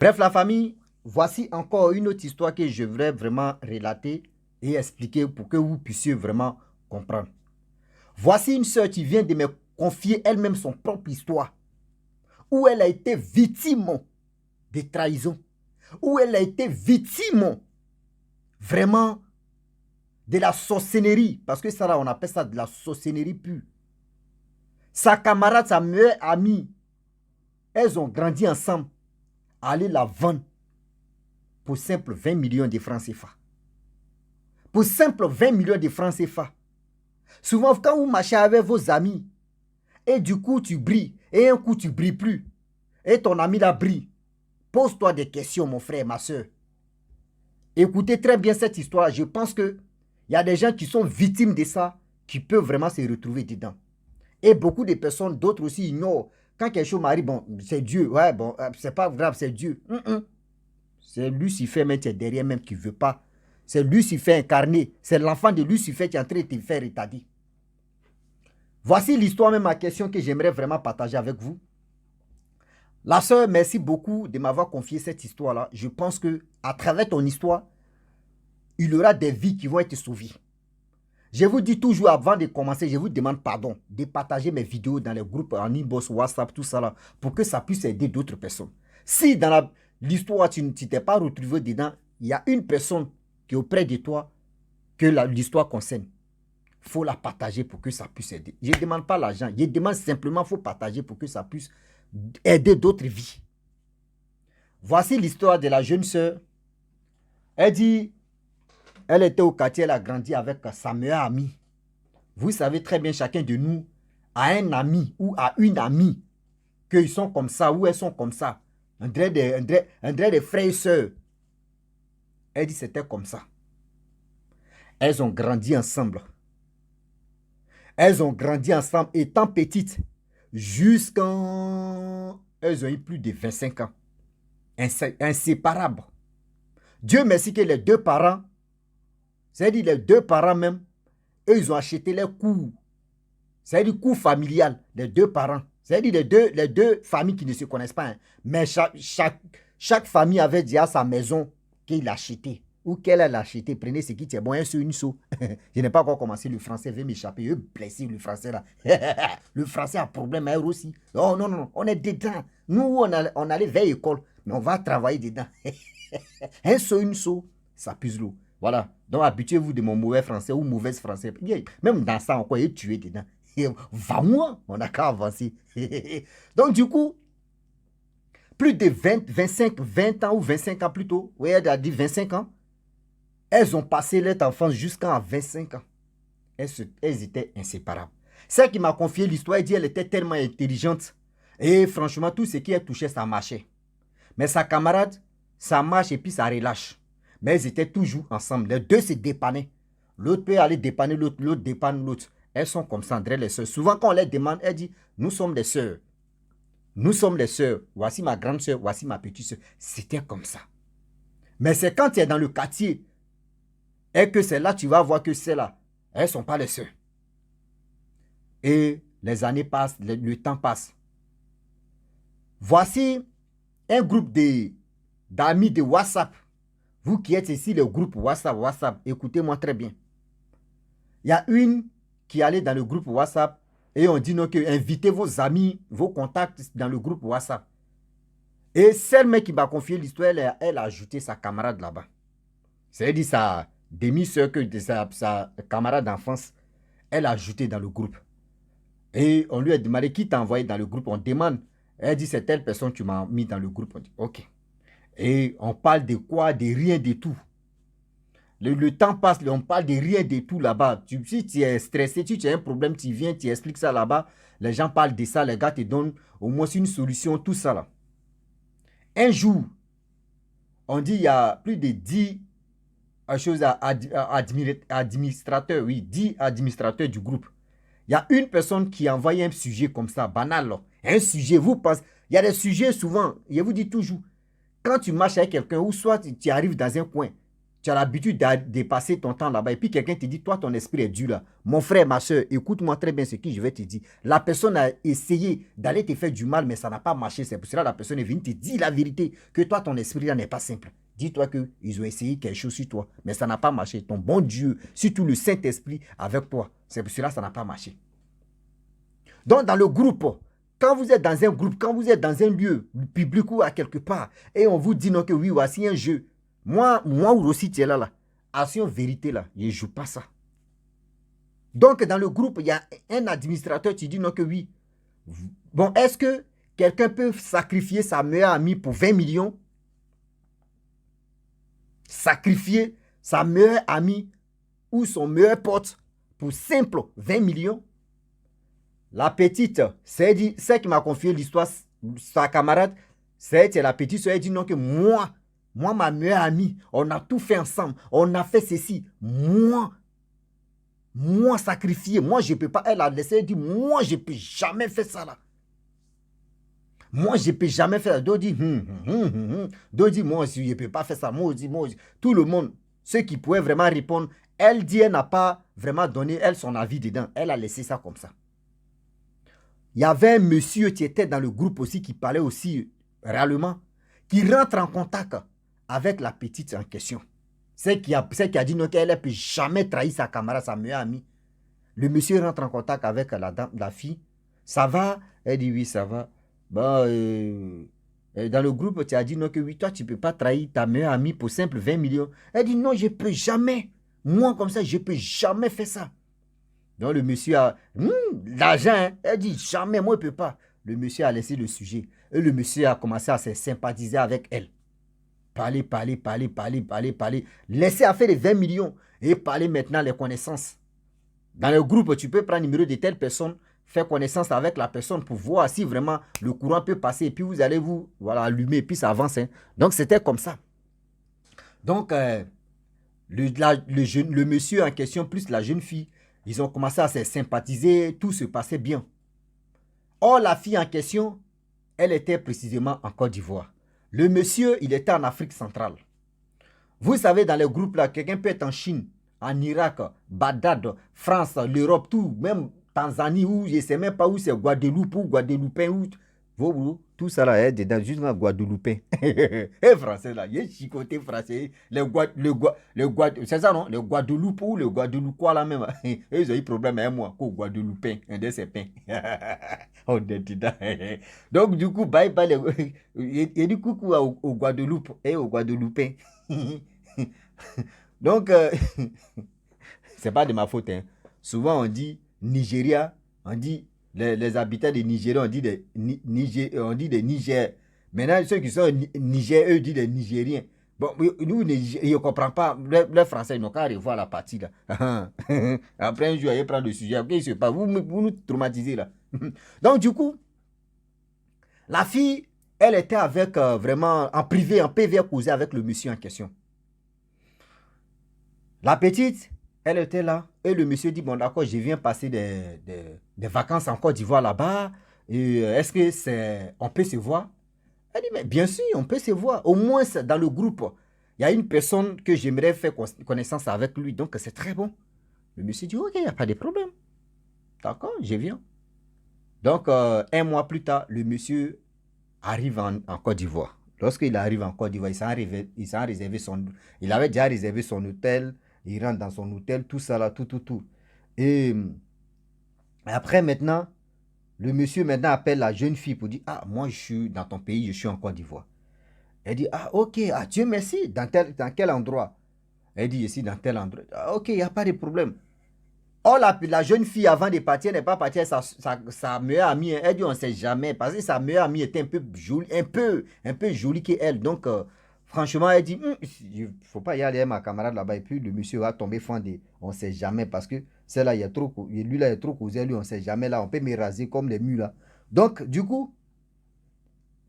Bref, la famille, voici encore une autre histoire que je voudrais vraiment relater et expliquer pour que vous puissiez vraiment comprendre. Voici une sœur qui vient de me confier elle-même son propre histoire, où elle a été victime de trahison, où elle a été victime vraiment de la sorcellerie, parce que ça là, on appelle ça de la sorcellerie pure. Sa camarade, sa meilleure amie, elles ont grandi ensemble, aller la vendre pour simple 20 millions de francs CFA. Pour simple 20 millions de francs CFA. Souvent, quand vous marchez avec vos amis, et du coup tu brilles, et un coup tu ne brilles plus, et ton ami là brille, pose-toi des questions, mon frère, ma soeur. Écoutez très bien cette histoire. Je pense qu'il y a des gens qui sont victimes de ça, qui peuvent vraiment se retrouver dedans. Et beaucoup de personnes, d'autres aussi, ignorent. Quand quelque chose m'arrive, bon, c'est Dieu. Ouais, bon, c'est pas grave, c'est Dieu. C'est Lucifer même qui est derrière même qui ne veut pas. C'est Lucifer incarné. C'est l'enfant de Lucifer qui est en train de te faire établir. Voici l'histoire même, ma question que j'aimerais vraiment partager avec vous. La sœur, merci beaucoup de m'avoir confié cette histoire-là. Je pense que à travers ton histoire, il y aura des vies qui vont être sauvées. Je vous dis toujours avant de commencer, je vous demande pardon de partager mes vidéos dans les groupes en inbox, WhatsApp, tout ça là, pour que ça puisse aider d'autres personnes. Si dans l'histoire, tu ne t'es pas retrouvé dedans, il y a une personne qui est auprès de toi que l'histoire concerne. Il faut la partager pour que ça puisse aider. Je ne demande pas l'argent, je demande simplement qu'il faut partager pour que ça puisse aider d'autres vies. Voici l'histoire de la jeune sœur. Elle dit, elle était au quartier, elle a grandi avec sa meilleure amie. Vous savez très bien, chacun de nous a un ami ou a une amie qu'ils sont comme ça ou elles sont comme ça. On dirait des frères et sœurs. Elle dit c'était comme ça. Elles ont grandi ensemble. Elles ont grandi ensemble étant petites jusqu'à... Elles ont eu plus de 25 ans. Inséparables. Dieu merci que les deux parents, c'est-à-dire les deux parents même, eux, ils ont acheté les cours. C'est-à-dire cours familial, les deux parents. C'est-à-dire les deux familles qui ne se connaissent pas. Hein. Mais chaque famille avait déjà sa maison qu'il a achetée. Ou qu'elle a acheté. Prenez ce qui est bon, un seul, une seule. Je n'ai pas encore commencé, le français veut m'échapper. Je blessé le français là. Le français a problème à eux aussi. Oh non, non, on est dedans. Nous, on allait vers l'école, mais on va travailler dedans. Un seul, une seule, ça puse l'eau. Voilà. Donc, habituez-vous de mon mauvais français ou mauvaise français. Même dans ça, encore, il est tué dedans. Va-moi, on n'a qu'à avancer. Donc, du coup, plus de 20 ans ou 25 ans plus tôt, oui, elle a dit 25 ans, elles ont passé leur enfance jusqu'à 25 ans. Elles étaient inséparables. Celle qui m'a confié l'histoire, elle dit qu'elle était tellement intelligente. Et franchement, tout ce qui est touché, ça marchait. Mais sa camarade, ça marche et puis ça relâche. Mais elles étaient toujours ensemble. Les deux se dépannaient. L'autre peut aller dépanner l'autre, l'autre dépanne l'autre. Elles sont comme ça, André, les sœurs. Souvent, quand on les demande, elles disent, nous sommes des sœurs. Nous sommes les sœurs. Voici ma grande sœur, voici ma petite sœur. C'était comme ça. Mais c'est quand tu es dans le quartier et que c'est là tu vas voir que c'est là. Elles ne sont pas les sœurs. Et les années passent, le temps passe. Voici un groupe d'amis de WhatsApp. Vous qui êtes ici, le groupe WhatsApp, écoutez-moi très bien. Il y a une qui allait dans le groupe WhatsApp et on dit non, que invitez vos amis, vos contacts dans le groupe WhatsApp. Et celle mec qui m'a confié l'histoire, elle a ajouté sa camarade là-bas. C'est-à-dire sa demi-sœur, sa camarade d'enfance, elle a ajouté dans le groupe. Et on lui a demandé qui t'a envoyé dans le groupe. On demande. Elle dit c'est telle personne que tu m'as mis dans le groupe. On dit ok. Et on parle de quoi? De rien de tout. Le temps passe, on parle de rien de tout là-bas. Si tu es stressé, si tu as un problème, tu viens, tu expliques ça là-bas. Les gens parlent de ça, les gars te donnent au moins une solution, tout ça là. Un jour, on dit il y a plus de 10 administrateurs, oui, 10 administrateurs du groupe. Il y a une personne qui envoie un sujet comme ça, banal. Là. Un sujet, vous pensez, il y a des sujets souvent, je vous dis toujours, quand tu marches avec quelqu'un, ou soit tu arrives dans un coin, tu as l'habitude de passer ton temps là-bas et puis quelqu'un te dit, toi, ton esprit est dur là. Mon frère, ma soeur, écoute-moi très bien ce que je vais te dire. La personne a essayé d'aller te faire du mal, mais ça n'a pas marché. C'est pour cela que la personne est venue te dire la vérité, que toi, ton esprit là n'est pas simple. Dis-toi qu'ils ont essayé quelque chose sur toi, mais ça n'a pas marché. Ton bon Dieu, surtout le Saint-Esprit avec toi, c'est pour cela que ça n'a pas marché. Donc, dans le groupe, quand vous êtes dans un groupe, quand vous êtes dans un lieu public ou à quelque part, et on vous dit non que oui, voici un jeu, moi aussi, tu es là. Action vérité, là, je ne joue pas ça. Donc, dans le groupe, il y a un administrateur, tu dis non que oui. Bon, est-ce que quelqu'un peut sacrifier sa meilleure amie pour 20 millions? Sacrifier sa meilleure amie ou son meilleur pote pour simple 20 millions? La petite, c'est qui m'a confié l'histoire, sa camarade, c'est la petite, elle dit non que moi, ma meilleure amie, on a tout fait ensemble, on a fait ceci, moi sacrifié, moi je ne peux pas, elle a laissé, elle dit, moi je ne peux jamais faire ça là. Moi je ne peux jamais faire ça. D'autres disent, moi aussi je ne peux pas faire ça, moi aussi. Tout le monde, ceux qui pouvaient vraiment répondre, elle dit, elle n'a pas vraiment donné, elle, son avis dedans, elle a laissé ça comme ça. Il y avait un monsieur qui était dans le groupe aussi, qui parlait aussi réellement, qui rentre en contact avec la petite en question. Celle qui a dit non, qu'elle ne peut jamais trahir sa camarade, sa meilleure amie. Le monsieur rentre en contact avec la fille. Ça va? Elle dit oui, ça va. Bon, dans le groupe, tu as dit non, que oui, toi, tu ne peux pas trahir ta meilleure amie pour simple 20 millions. Elle dit non, je ne peux jamais. Moi, comme ça, je ne peux jamais faire ça. Donc le monsieur a l'argent, hein? Elle dit jamais, moi je ne peux pas. Le monsieur a laissé le sujet. Et le monsieur a commencé à se sympathiser avec elle. Parler. Laisser à faire les 20 millions et parler maintenant les connaissances. Dans le groupe, tu peux prendre le numéro de telle personne, faire connaissance avec la personne pour voir si vraiment le courant peut passer. Et puis vous allez vous allumer et puis ça avance. Hein? Donc c'était comme ça. Donc le monsieur en question plus la jeune fille, ils ont commencé à se sympathiser, tout se passait bien. Or, la fille en question, elle était précisément en Côte d'Ivoire. Le monsieur, il était en Afrique centrale. Vous savez, dans les groupes là, quelqu'un peut être en Chine, en Irak, Bagdad, France, l'Europe, tout, même Tanzanie, ou je ne sais même pas où c'est, Guadeloupe ou Guadeloupéen, ou tout ça là est dedans, juste dans Guadeloupéen. Et français là, il y a chicoté français. C'est ça non? Le Guadeloupe ou le Guadeloupois là même. Ils ont eu problème avec moi, qu'au Guadeloupéen, un de ces pains. Donc du coup, bye bye. Et du coup, au Guadeloupe et au Guadeloupéen. Donc, c'est pas de ma faute. Hein. Souvent on dit Nigeria, on dit les habitants de Nigeria, on dit des Niger. Maintenant, ceux qui sont Niger, eux disent des Nigériens. Bon, nous, ils ne comprennent pas. Les Français, ils n'ont qu'à revoir la partie là. Après un jour, ils prennent le sujet. Okay, je sais pas, vous nous traumatisez là. Donc, du coup, la fille, elle était avec vraiment en privé, en PV à causer avec le monsieur en question. La petite, elle était là. Et le monsieur dit, bon d'accord, je viens passer des vacances en Côte d'Ivoire là-bas. Est-ce que on peut se voir? Elle dit, mais bien sûr, on peut se voir. Au moins, dans le groupe, il y a une personne que j'aimerais faire connaissance avec lui. Donc, c'est très bon. Le monsieur dit, ok, il n'y a pas de problème. D'accord, je viens. Donc, un mois plus tard, le monsieur arrive en Côte d'Ivoire. Lorsqu'il arrive en Côte d'Ivoire, il avait déjà réservé son hôtel. Il rentre dans son hôtel, tout ça là, tout. Et après, maintenant, le monsieur maintenant appelle la jeune fille pour dire, ah, moi, je suis dans ton pays, je suis en Côte d'Ivoire. Elle dit, ah, ok, ah, Dieu merci, dans quel endroit? Elle dit, ici, dans tel endroit. Ah, ok, il n'y a pas de problème. Oh, la jeune fille, avant de partir, n'est pas partie avec sa meilleure amie. Elle dit, on ne sait jamais. Parce que sa meilleure amie était un peu jolie, un peu jolie qu'elle. Donc, franchement, elle dit, il ne faut pas y aller, ma camarade là-bas. Et puis, le monsieur va tomber fondé. On ne sait jamais. Parce que celle-là, il y a trop, lui, là, il est trop causé. Lui, on ne sait jamais. Là, on peut me raser comme les mules, là. Donc, du coup,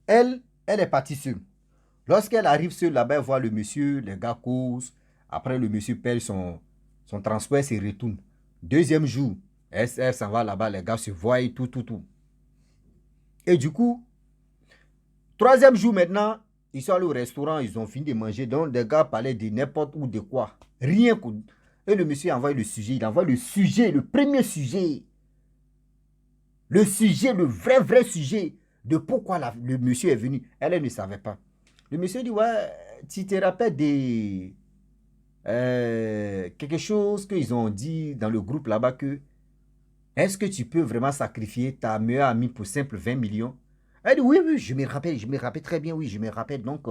elle est partie seule. Lorsqu'elle arrive seule là-bas, elle voit le monsieur, les gars causent. Après, le monsieur paye son transport et se retourne. Deuxième jour, elle s'en va là-bas, les gars se voient, tout. Et du coup, troisième jour maintenant, Ils sont allés au restaurant, ils ont fini de manger. Donc, les gars parlaient de n'importe où, de quoi. Rien que... Et le monsieur envoie le sujet. Il envoie le sujet, le premier sujet. Le sujet, le vrai sujet de pourquoi le monsieur est venu. Elle ne savait pas. Le monsieur dit, ouais, tu te rappelles des... quelque chose qu'ils ont dit dans le groupe là-bas que est-ce que tu peux vraiment sacrifier ta meilleure amie pour simple 20 millions? Elle dit, oui, je me rappelle très bien, oui, je me rappelle. Donc,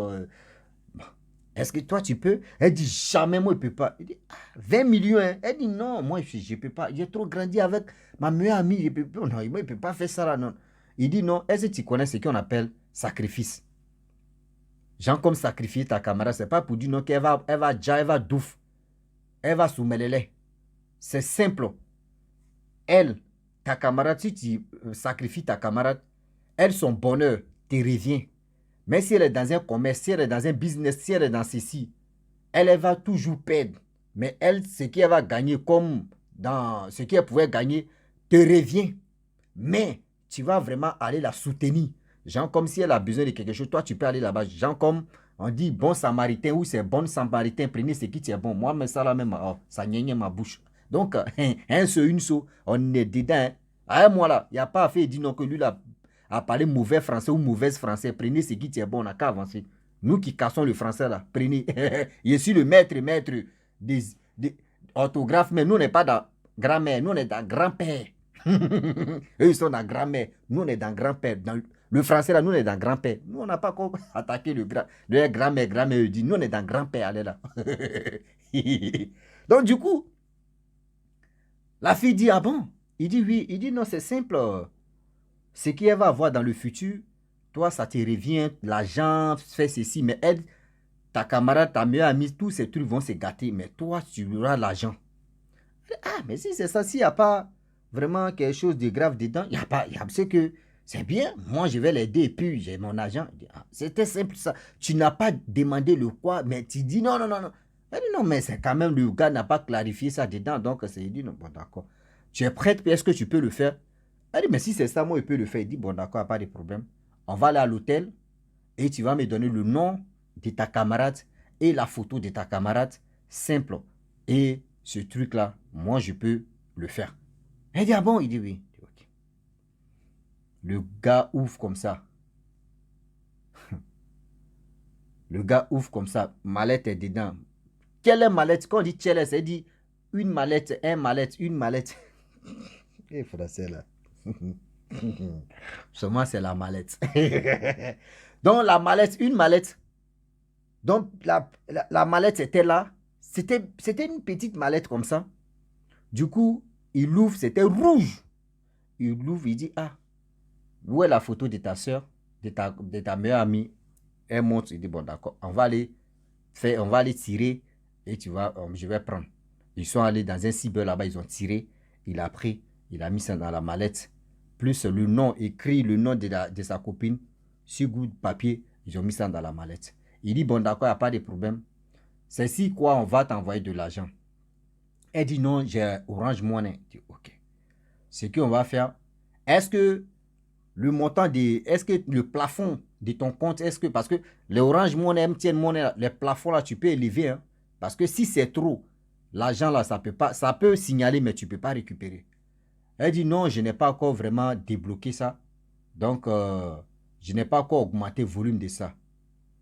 est-ce que toi, tu peux? Elle dit, jamais, moi, je ne peux pas. Il dit, 20 millions, hein? Elle dit, non, moi, je ne peux pas. J'ai trop grandi avec ma meilleure amie. Je peux pas. Non, moi, je ne peux pas faire ça, là, non. Il dit, non, est-ce que tu connais ce qu'on appelle sacrifice? Genre, comme sacrifier ta camarade, ce n'est pas pour dire, non, qu'elle va, elle va douf. Elle va soumettre. C'est simple. Elle, ta camarade, si tu sacrifies ta camarade, elle, son bonheur te revient. Mais si elle est dans un commerce, si elle est dans un business, si elle est dans ceci, elle va toujours perdre. Mais elle, ce qu'elle va gagner comme dans ce qu'elle pouvait gagner, te revient. Mais tu vas vraiment aller la soutenir. Genre comme si elle a besoin de quelque chose, toi tu peux aller là-bas. Genre comme on dit bon samaritain ou c'est bon samaritain, prenez ce qui est bon. Moi, mais ça là même, oh, ça niaigne ma bouche. Donc, un seul, une seule, on est dedans. Hein. À moi là, il n'y a pas à faire dire non que lui là a parlé mauvais français ou mauvaise français. Prenez ce qui est bon, on n'a qu'à avancer. Nous qui cassons le français là, prenez. Je suis le maître des, des orthographes, mais nous on n'est pas dans grammaire, nous on est dans grand-père. Eux, ils sont dans grand-mère. Nous, on est dans grand-père. Dans le français, là, nous, on est dans grand-père. Nous, on n'a pas encore attaqué le grand-mère. Grand-mère, dit, nous, on est dans grand-père. Allez là. Donc, du coup, la fille dit, ah bon? Il dit, oui. Il dit, non, c'est simple. Ce qu'elle va avoir dans le futur, toi, ça te revient. L'argent fait ceci. Mais elle, ta camarade, ta meilleure amie, tous ces trucs vont se gâter. Mais toi, tu auras l'argent. Ah, mais si c'est ça, s'il n'y a pas vraiment quelque chose de grave dedans, il n'y a pas, c'est que c'est bien, moi je vais l'aider et puis j'ai mon argent. Ah, c'était simple ça. Tu n'as pas demandé le quoi, mais tu dis non, non, non, non. Elle dit non, mais c'est quand même le gars n'a pas clarifié ça dedans, donc c'est dit non, bon d'accord. Tu es prête, est-ce que tu peux le faire? Elle dit mais si c'est ça, moi je peux le faire. Il dit bon d'accord, pas de problème. On va aller à l'hôtel et tu vas me donner le nom de ta camarade et la photo de ta camarade, simple. Et ce truc-là, moi, je peux le faire. Elle dit, ah bon? Il dit oui. Okay. Le gars ouvre comme ça. Le gars ouvre comme ça. Mallette est dedans. Quelle est mallette? Quand on dit quelle est, c'est dit une mallette, un mallette, une mallette. Et français là. Seulement c'est la mallette. Donc la mallette, une mallette. Donc la mallette était là. C'était une petite mallette comme ça. Du coup, il l'ouvre, c'était rouge. Il l'ouvre, il dit, ah, où est la photo de ta soeur, de ta meilleure amie? Elle montre, il dit, bon, d'accord, on va aller tirer et je vais prendre. Ils sont allés dans un cyber là-bas, ils ont tiré, il a pris, il a mis ça dans la mallette, plus le nom, écrit le nom de sa copine, sur bout de papier, ils ont mis ça dans la mallette. Il dit, bon, d'accord, il n'y a pas de problème. C'est si quoi, on va t'envoyer de l'argent. Elle dit, non, j'ai Orange Money. Je dis, ok. Ce qu'on va faire, est-ce que le montant est-ce que le plafond de ton compte, est-ce que, parce que les Orange Money, MTN Money, les plafonds là, tu peux élever, hein, parce que si c'est trop, l'argent là, ça peut signaler, mais tu ne peux pas récupérer. Elle dit non, je n'ai pas encore vraiment débloqué ça, donc je n'ai pas encore augmenté le volume de ça.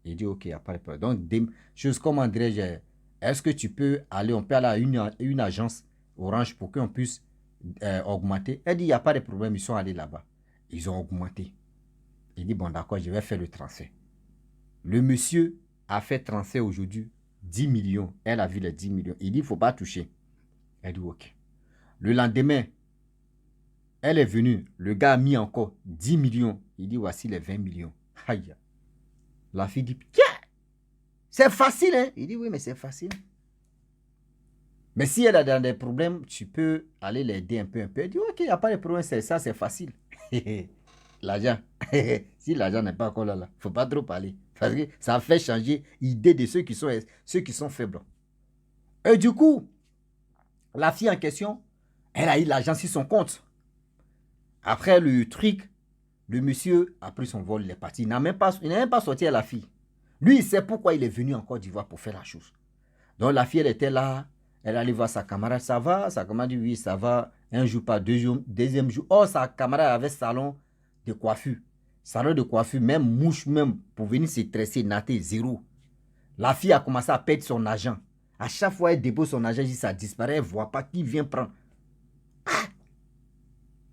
Il dit ok, il n'y a pas de problème. Donc, des choses comme André, est-ce que tu peux aller, on peut aller à une agence Orange pour qu'on puisse augmenter. Elle dit, il n'y a pas de problème, ils sont allés là-bas. Ils ont augmenté. Il dit, bon d'accord, je vais faire le transfert. Le monsieur a fait transfert aujourd'hui 10 millions. Elle a vu les 10 millions. Il dit, il ne faut pas toucher. Elle dit, ok. Le lendemain, elle est venue. Le gars a mis encore 10 millions. Il dit, voici les 20 millions. Aïe. La fille dit, tiens, c'est facile, hein? Il dit, oui, mais c'est facile. Mais si elle a dans des problèmes, tu peux aller l'aider un peu. Elle dit, ok, il n'y a pas de problème, ça c'est facile. L'argent, si l'argent n'est pas encore là, il ne faut pas trop parler. Parce que ça fait changer l'idée de ceux qui sont faibles. Et du coup, la fille en question, elle a eu l'argent sur son compte. Après le truc, le monsieur a pris son vol, il est parti. Il n'a même pas sorti à la fille. Lui, il sait pourquoi il est venu en Côte d'Ivoire pour faire la chose. Donc la fille, elle était là, elle allait voir sa camarade, ça va? Sa camarade dit oui, ça va. Un jour, pas deux jours, deuxième jour. Oh, sa camarade avait salon de coiffure. Salon de coiffure, même mouche, même pour venir se tresser, natter, zéro. La fille a commencé à perdre son argent. À chaque fois, elle dépose son argent, ça disparaît, elle ne voit pas qui vient prendre.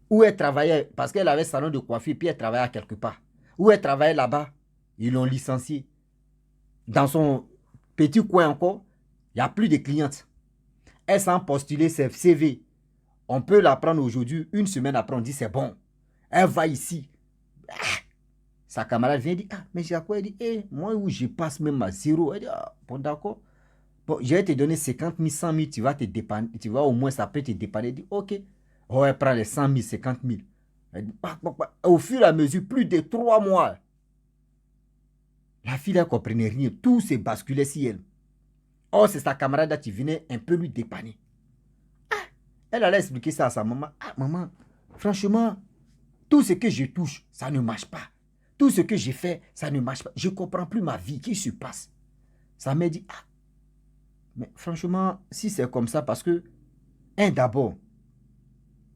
Où elle travaillait, parce qu'elle avait salon de coiffure, puis elle travaillait quelque part. Où elle travaillait là-bas, ils l'ont licenciée. Dans son petit coin encore, il n'y a plus de clientes. Elle s'en postulé ses CV. On peut la prendre aujourd'hui, une semaine après, on dit c'est bon. Elle va ici. Sa camarade vient dire, ah, mais j'ai quoi? Elle dit, moi où je passe même à zéro. Elle dit, ah, bon d'accord. Bon, je vais te donner 50 000, 100 000, tu vas te dépanner, tu vas au moins ça peut te dépanner. Elle dit, ok. Oh, elle prend les 100 000, 50 000. Elle dit, bah. Au fur et à mesure, plus de 3 mois, la fille ne comprenait rien. Tout s'est basculé sur elle. Oh, c'est sa camarade qui venait un peu lui dépanner. Elle allait expliquer ça à sa maman. Ah, maman, franchement, tout ce que je touche, ça ne marche pas. Tout ce que j'ai fait, ça ne marche pas. Je ne comprends plus ma vie. Qu'est-ce qui se passe? Sa mère dit, ah, mais franchement, si c'est comme ça, parce que, d'abord,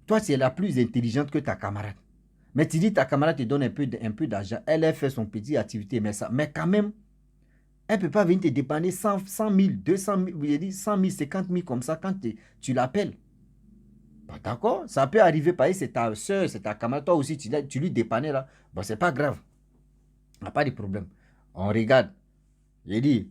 toi, tu es la plus intelligente que ta camarade. Mais tu dis, ta camarade te donne un peu d'argent. Elle a fait son petit activité, mais quand même, elle ne peut pas venir te dépanner 100 000, 200 000, 100 000, 50 000 comme ça quand tu l'appelles. Bah, d'accord, ça peut arriver, parce que c'est ta soeur, c'est ta camarade, toi aussi, tu lui dépannais là. Bon, c'est pas grave. Il n'y a pas de problème. On regarde. J'ai dit,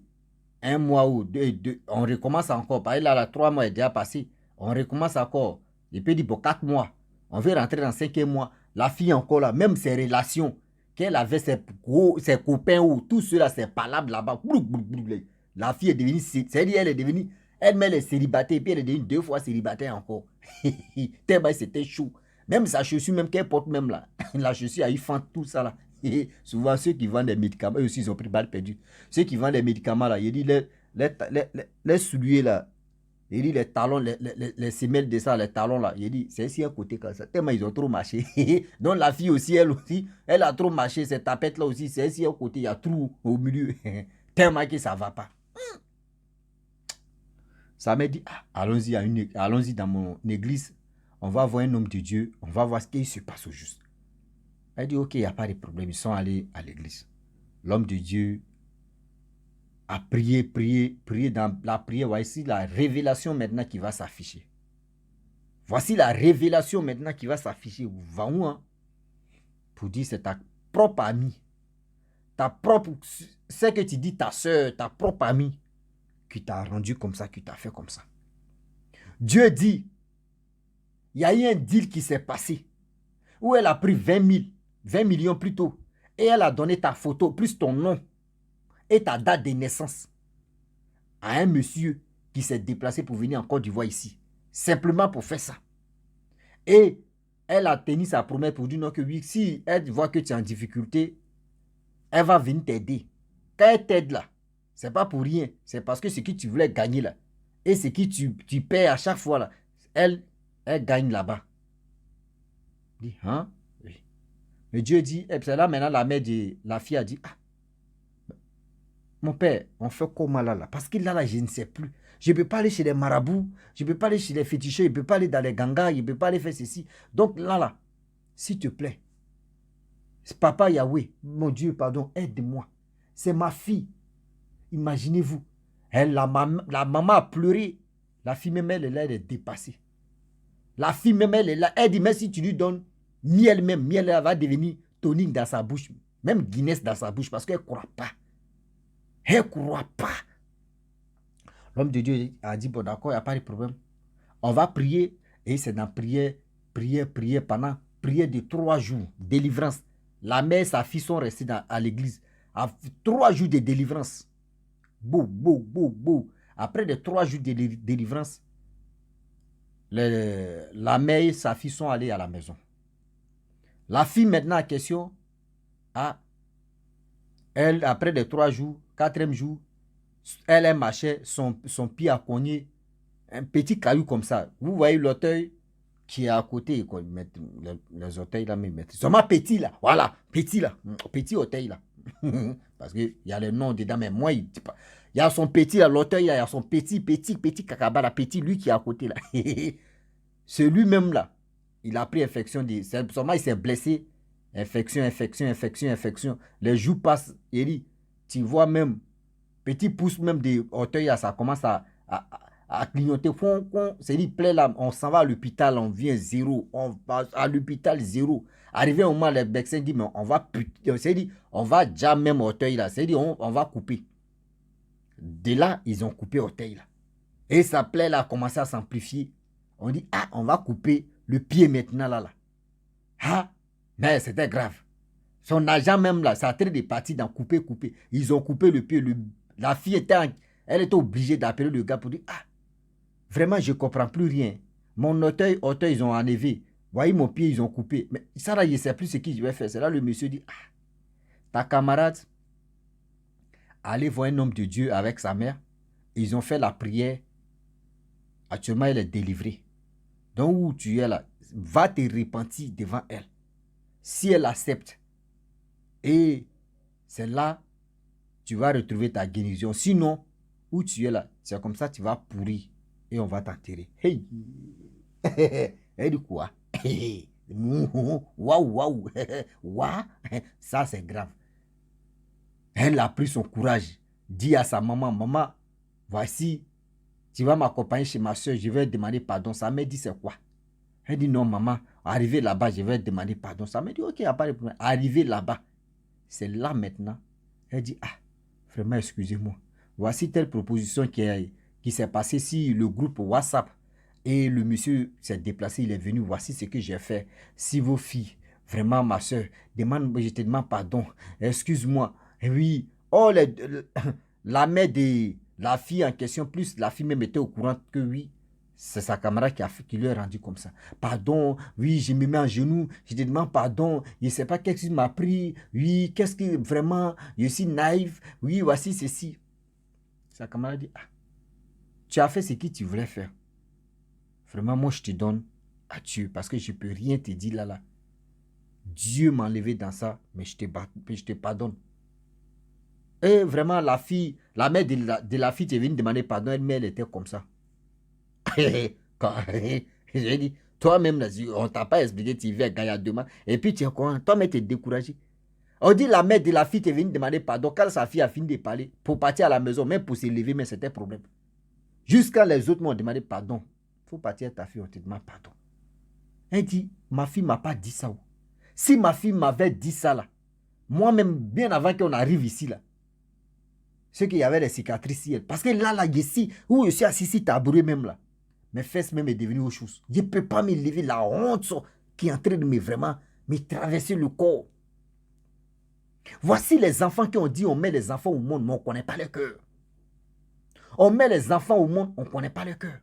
un mois ou deux, on recommence encore. Par là, 3 mois est déjà passé. On recommence encore. Il peut dire, pour 4 mois. On veut rentrer dans 5e mois. La fille encore là, même ses relations, qu'elle avait ses copains ou tout cela, ses palabres là-bas. La fille est devenue, c'est-à-dire elle est devenue, elle-même est célibataire, puis elle est devenue 2 fois célibataire encore. Tellement c'était chaud. Même sa chaussure, même qu'elle porte même là, la chaussure a eu fente, tout ça là. Souvent, ceux qui vendent des médicaments, eux aussi, ils ont pris balle perdue. Ceux qui vendent des médicaments là, il dit les souliers là, il dit les talons, les semelles de ça, les talons là, il dit c'est ici un côté comme ça. Tellement ils ont trop marché. Donc la fille aussi, elle a trop marché. Cette tapette là aussi, c'est ici un côté, il y a trou au milieu. Tellement que ça ne va pas. Ça m'a dit, ah, allons-y dans mon église. On va voir un homme de Dieu. On va voir ce qui se passe au juste. Elle dit, ok, il n'y a pas de problème. Ils sont allés à l'église. L'homme de Dieu a prié dans la prière. Voici la révélation maintenant qui va s'afficher. Voici la révélation maintenant qui va s'afficher. Va où, hein? Pour dire, c'est ta propre amie. Ta propre, c'est que tu dis ta soeur, ta propre amie, qui t'a rendu comme ça, qui t'a fait comme ça. Dieu dit, il y a eu un deal qui s'est passé, où elle a pris 20 millions plutôt, et elle a donné ta photo, plus ton nom, et ta date de naissance, à un monsieur qui s'est déplacé pour venir en Côte d'Ivoire ici, simplement pour faire ça. Et elle a tenu sa promesse pour dire non que oui, si elle voit que tu es en difficulté, elle va venir t'aider. Quand elle t'aide là, c'est pas pour rien, c'est parce que ce que tu voulais gagner là, et ce que tu paies à chaque fois là, elle gagne là-bas. Dit, hein? Oui. Mais Dieu dit, et puis là maintenant la mère de la fille a dit, ah, mon père, on fait comment là? Parce que là, je ne sais plus. Je ne peux pas aller chez les marabouts, je ne peux pas aller chez les féticheurs, je ne peux pas aller dans les gangas, je ne peux pas aller faire ceci. Donc là, s'il te plaît, Papa Yahweh, mon Dieu, pardon, aide-moi. C'est ma fille. Imaginez-vous. La maman a pleuré. La fille même, elle est dépassée. La fille même, elle est là. Elle dit, mais si tu lui donnes miel même, miel, elle va devenir tonique dans sa bouche. Même Guinness dans sa bouche parce qu'elle ne croit pas. Elle ne croit pas. L'homme de Dieu a dit, bon d'accord, il n'y a pas de problème. On va prier. Et c'est dans prière pendant prière de 3 jours. Délivrance. La mère et sa fille sont restées à l'église. 3 jours de délivrance. Bou. Après les 3 jours de délivrance, la mère et sa fille sont allées à la maison. La fille maintenant en question, elle, après les 3 jours, 4e jour, elle marchait, son pied a cogné un petit caillou comme ça. Vous voyez l'orteil qui est à côté, quoi. Les orteils là, mais seulement petit là, voilà, petit là, petit orteil là. Parce qu'il y a le nom dedans, mais moi, il y a son petit, l'auteur, il y a son petit cacabara, petit, lui qui est à côté là. C'est lui-même là. Il a pris infection, seulement il s'est blessé. Infection. Les jours passent, il dit, tu vois même, petit pouce même des auteurs, ça commence à clignoter. C'est dit, plaît là, on s'en va à l'hôpital, on vient zéro. On va à l'hôpital zéro. Arrivé au moment, les médecins disent, mais on va, c'est dit, on va déjà même auteuil là. C'est dit, on va couper. De là, ils ont coupé auteuil là. Et sa plaie là a commencé à s'amplifier. On dit, ah, on va couper le pied maintenant là. Ah, mais c'était grave. Son agent même là, ça a traité des parties d'en couper. Ils ont coupé le pied. La fille elle était obligée d'appeler le gars pour dire, ah, vraiment, je ne comprends plus rien. Mon auteuil, ils ont enlevé. Voyez mon pied, ils ont coupé. Mais ça là, je ne sais plus ce que je vais faire. C'est là le monsieur dit, ah, ta camarade, allez voir un homme de Dieu avec sa mère. Ils ont fait la prière. Actuellement, elle est délivrée. Donc, où tu es là, va te repentir devant elle. Si elle accepte, et c'est là, tu vas retrouver ta guérison. Sinon, où tu es là, c'est comme ça, tu vas pourrir et on va t'enterrer. Hey! Elle dit quoi? Waouh! Waouh! Ça, c'est grave. Elle a pris son courage, dit à sa maman, maman, voici, tu vas m'accompagner chez ma soeur, je vais demander pardon. Sa mère dit, c'est quoi? Elle dit, non, maman, arrivé là-bas, je vais demander pardon. Sa mère dit, ok, il n'y a pas de problème. Arrivé là-bas, c'est là maintenant. Elle dit, ah, vraiment, excusez-moi. Voici telle proposition qui s'est passée sur le groupe WhatsApp. Et le monsieur s'est déplacé, il est venu, voici ce que j'ai fait. Si vos filles, vraiment ma soeur, je te demande pardon, excuse-moi. Oui, oh, la mère de la fille en question, plus la fille même était au courant que oui, c'est sa camarade qui lui a rendu comme ça. Pardon, oui, je me mets en genoux, je te demande pardon, je ne sais pas qu'est-ce qui m'a pris, oui, qu'est-ce que vraiment, je suis naïf, oui, voici ceci. Sa camarade dit, ah, tu as fait ce que tu voulais faire. Vraiment, moi, je te donne à Dieu parce que je ne peux rien te dire là. Dieu m'a enlevé dans ça, mais je te pardonne. Et vraiment, la mère de la fille est venue demander pardon, mais elle était comme ça. J'ai dit, toi-même, on ne t'a pas expliqué, tu viens gagner demain. Et puis, tu es quoi? Toi-même, tu es découragé. On dit, la mère de la fille est venue demander pardon. Quand sa fille a fini de parler, pour partir à la maison, même pour se lever, mais c'était problème. Jusqu'à les autres m'ont demandé pardon. Il faut partir à ta fille, on te demande pardon. Elle dit, ma fille ne m'a pas dit ça. Si ma fille m'avait dit ça là, moi-même, bien avant qu'on arrive ici là, c'est qu'il y avait des cicatrices ici. Parce que là, ici, où je suis assis ici, tabouret même là, mes fesses même est devenue autre chose. Je ne peux pas me lever, la honte qui est en train de me traverser le corps. Voici les enfants qui ont dit, on met les enfants au monde, mais on ne connaît pas le cœur. On met les enfants au monde, on ne connaît pas le cœur.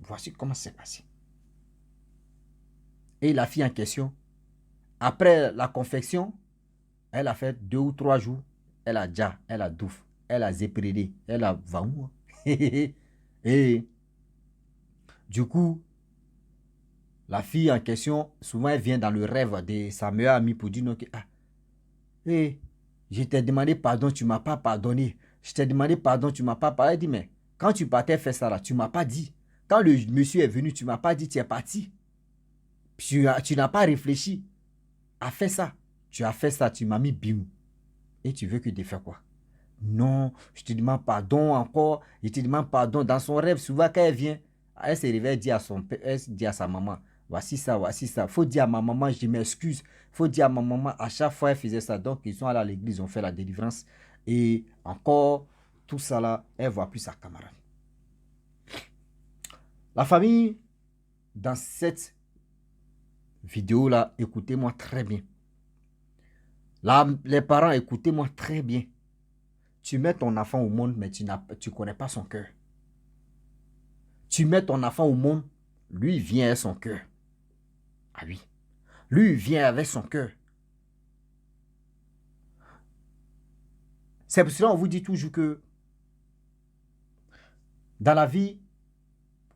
Voici comment c'est passé. Et la fille en question, après la confection, elle a fait 2 ou 3 jours. Elle a déjà, elle a douf, elle a zéprédé, elle a vaou. Et du coup, la fille en question, souvent elle vient dans le rêve de sa meilleure amie pour dire non, ah, hey, je t'ai demandé pardon, tu ne m'as pas pardonné. Je t'ai demandé pardon, tu ne m'as pas pardonné. Elle dit, mais quand tu partais faire ça là, tu ne m'as pas dit. Quand le monsieur est venu, tu ne m'as pas dit, tu es parti. Tu n'as pas réfléchi à faire ça. Tu as fait ça, tu m'as mis bim. Et tu veux que je fasse quoi? Non, je te demande pardon encore. Je te demande pardon. Dans son rêve, souvent quand elle vient, elle se réveille, elle dit à sa maman, voici ça, voici ça. Il faut dire à ma maman, je m'excuse. Il faut dire à ma maman, à chaque fois elle faisait ça. Donc ils sont allés à l'église, ils ont fait la délivrance. Et encore, tout ça là, elle ne voit plus sa camarade. La famille, dans cette vidéo là, écoutez-moi très bien. Là, les parents, écoutez-moi très bien. Tu mets ton enfant au monde, mais tu ne connais pas son cœur. Tu mets ton enfant au monde, lui, il vient avec son cœur. Ah oui. Lui, il vient avec son cœur. C'est pour cela qu'on vous dit toujours que dans la vie,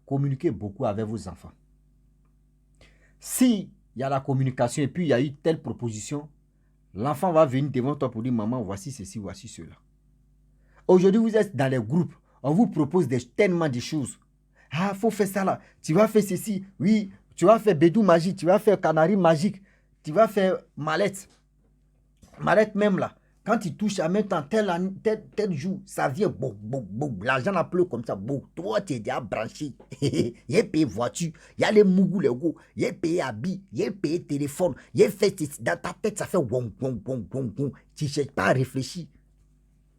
communiquez beaucoup avec vos enfants. Si il y a la communication et puis il y a eu telle proposition, L'enfant va venir devant toi pour dire, maman, voici ceci, voici cela. Aujourd'hui, vous êtes dans les groupes. On vous propose tellement de choses. Ah, il faut faire ça là. Tu vas faire ceci. Oui, tu vas faire bédou magique. Tu vas faire canari magique. Tu vas faire mallette. Mallette même là. Quand tu touches en même temps, tel jour, ça vient, boum, boum, boum. L'argent n'a plus comme ça, boum. Toi, tu es déjà branché. Il y a payé voiture, il y a les mougous, les go, il y a payé habit, il y a payé téléphone, il y a fait, dans ta tête, ça fait wong, wong, wong, wong, wong. Tu ne cherches pas à réfléchir.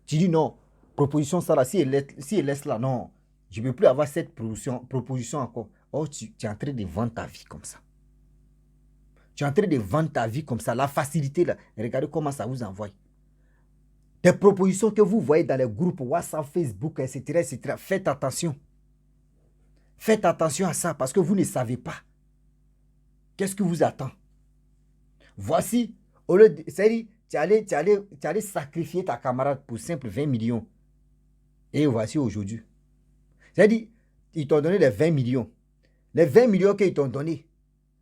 Tu dis non, proposition ça là, si elle laisse là, non, je ne peux plus avoir cette proposition encore. Oh, tu es en train de vendre ta vie comme ça. Tu es en train de vendre ta vie comme ça. La facilité là, regardez comment ça vous envoie. Des propositions que vous voyez dans les groupes WhatsApp, Facebook, etc., etc. Faites attention. Faites attention à ça parce que vous ne savez pas. Qu'est-ce que vous attend? Voici, au lieu de, c'est-à-dire, tu allais sacrifier ta camarade pour simple 20 millions. Et voici aujourd'hui. C'est-à-dire, ils t'ont donné les 20 millions. Les 20 millions qu'ils t'ont donné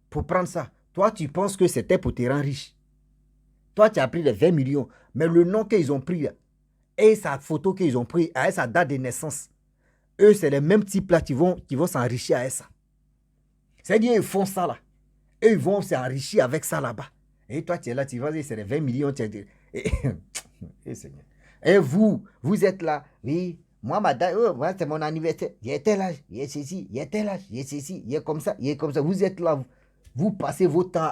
pour prendre ça. Toi, tu penses que c'était pour te rendre riche. Toi, tu as pris les 20 millions. Mais le nom qu'ils ont pris et sa photo qu'ils ont pris avec sa date de naissance, eux, c'est les mêmes types là qui vont s'enrichir avec ça. C'est-à-dire, ils font ça là. Eux, ils vont s'enrichir avec ça là-bas. Et toi, tu es là, tu vas dire, c'est les 20 millions. Et vous êtes là. Oui, moi, madame, c'est mon anniversaire. Il y a tel âge, il y a ceci, il y a tel âge, il y a ceci, il y a comme ça, il y a comme ça. Vous êtes là, vous passez votre temps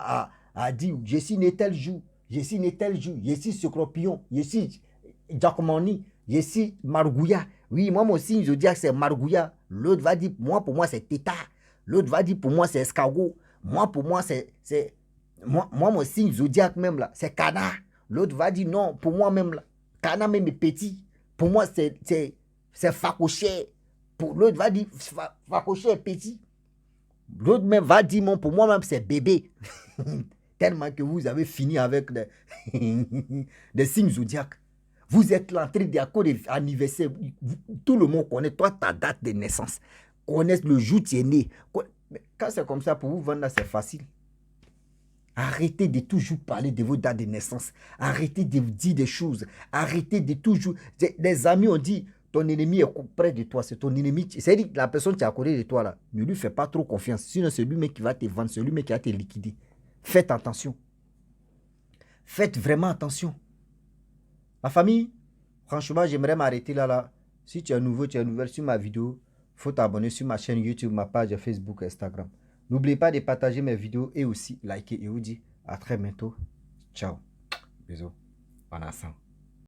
à dire, je suis né tel jour, je suis né tel jour, je suis Scorpion, je suis Jacomani, je suis Margouya. Oui, moi, mon signe zodiac, c'est Margouya. L'autre va dire, pour moi, c'est Tétard. L'autre va dire, pour moi, c'est Escargot. Moi, pour moi, c'est moi, mon signe zodiac même là, c'est Canard. L'autre va dire, non, pour moi même là, Canard même est petit. Pour moi, c'est Facoché. Pour l'autre va dire, Facoché est petit. L'autre même va dire, non, pour moi même, c'est bébé. Tellement que vous avez fini avec des signes zodiacs. Vous êtes là en train d'anniversaire. Tout le monde connaît, toi, ta date de naissance. Connaît le jour où tu es né. Quand c'est comme ça, pour vous vendre, c'est facile. Arrêtez de toujours parler de vos dates de naissance. Arrêtez de dire des choses. Arrêtez de toujours... Les amis ont dit, ton ennemi est près de toi. C'est ton ennemi. C'est-à-dire la personne qui est à côté de toi, là, ne lui fais pas trop confiance. Sinon, c'est lui-même qui va te vendre. C'est lui-même qui va te liquider. Faites attention. Faites vraiment attention. Ma famille, franchement, j'aimerais m'arrêter là. Si tu es nouveau, tu es nouvelle sur ma vidéo, il faut t'abonner sur ma chaîne YouTube, ma page Facebook, Instagram. N'oubliez pas de partager mes vidéos et aussi liker. Et vous dis à très bientôt. Ciao. Bisous. Bon ensemble.